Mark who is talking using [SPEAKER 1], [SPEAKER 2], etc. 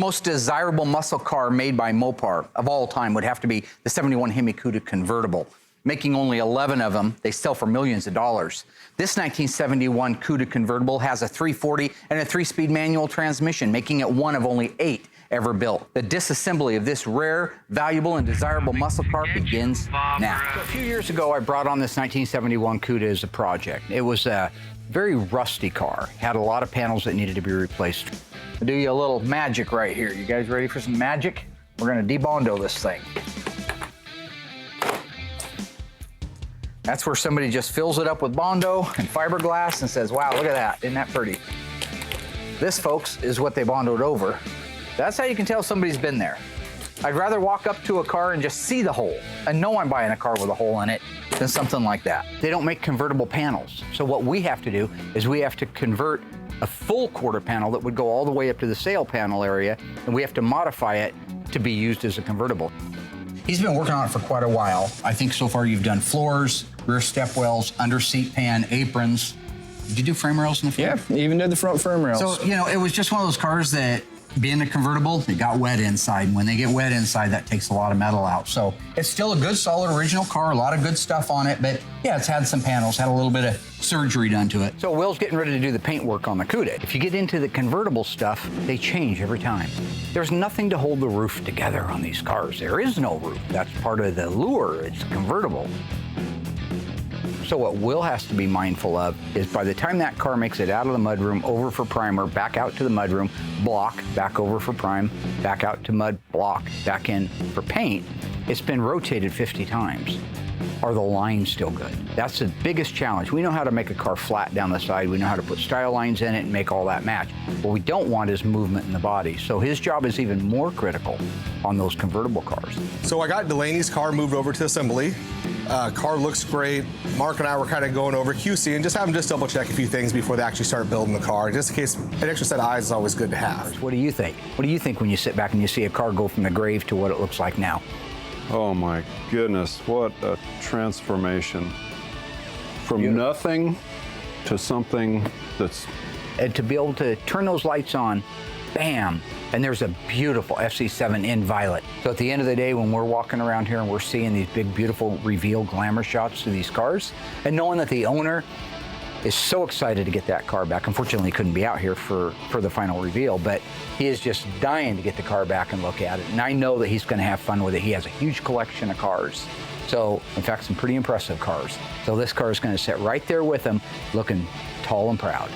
[SPEAKER 1] Most desirable muscle car made by Mopar of all time would have to be the 71 Hemi Cuda convertible. Making only 11 of them, they sell for millions of dollars. This 1971 Cuda convertible has a 340 and a 3-speed manual transmission, making it one of only 8 ever built. The disassembly of this rare, valuable, and desirable muscle car begins now. So a few years ago, I brought on this 1971 Cuda as a project. It was a very rusty car, had a lot of panels that needed to be replaced. I'll do you a little magic right here. You guys ready for some magic? We're gonna debondo this thing. That's where somebody just fills it up with Bondo and fiberglass and says, wow, look at that, isn't that pretty? This, folks, is what they Bondoed over. That's how you can tell somebody's been there. I'd rather walk up to a car and just see the hole and know I'm buying a car with a hole in it than something like that. They don't make convertible panels. So what we have to do is we have to convert a full quarter panel that would go all the way up to the sail panel area, and we have to modify it to be used as a convertible. He's been working on it for quite a while. I think so far you've done floors, rear step wells, under seat pan, aprons. Did you do frame rails in the front?
[SPEAKER 2] Yeah, even did the front frame rails.
[SPEAKER 1] So, you know, it was just one of those cars that, being a convertible, it got wet inside. And when they get wet inside, that takes a lot of metal out. So it's still a good, solid, original car, a lot of good stuff on it. But yeah, it's had some panels, had a little bit of surgery done to it. So Will's getting ready to do the paint work on the Cuda. If you get into the convertible stuff, they change every time. There's nothing to hold the roof together on these cars. There is no roof. That's part of the lure. It's convertible. So what Will has to be mindful of is by the time that car makes it out of the mudroom, over for primer, back out to the mudroom, block, back over for prime, back out to mud, block, back in for paint, it's been rotated 50 times. Are the lines still good? That's the biggest challenge. We know how to make a car flat down the side. We know how to put style lines in it and make all that match. What we don't want is movement in the body. So his job is even more critical on those convertible cars.
[SPEAKER 3] So I got Delaney's car moved over to assembly. Car looks great. Mark and I were kind of going over QC and just have them just double check a few things before they actually start building the car. Just in case, an extra set of eyes is always good to have.
[SPEAKER 1] What do you think? What do you think when you sit back and you see a car go from the grave to what it looks like now?
[SPEAKER 4] Oh my goodness, what a transformation. From nothing to something that's...
[SPEAKER 1] And to be able to turn those lights on, bam, and there's a beautiful FC7 in violet. So at the end of the day, when we're walking around here and we're seeing these big, beautiful reveal glamour shots of these cars, and knowing that the owner is so excited to get that car back. Unfortunately, he couldn't be out here for the final reveal, but he is just dying to get the car back and look at it. And I know that he's gonna have fun with it. He has a huge collection of cars. So, in fact, some pretty impressive cars. So this car is gonna sit right there with him, looking tall and proud.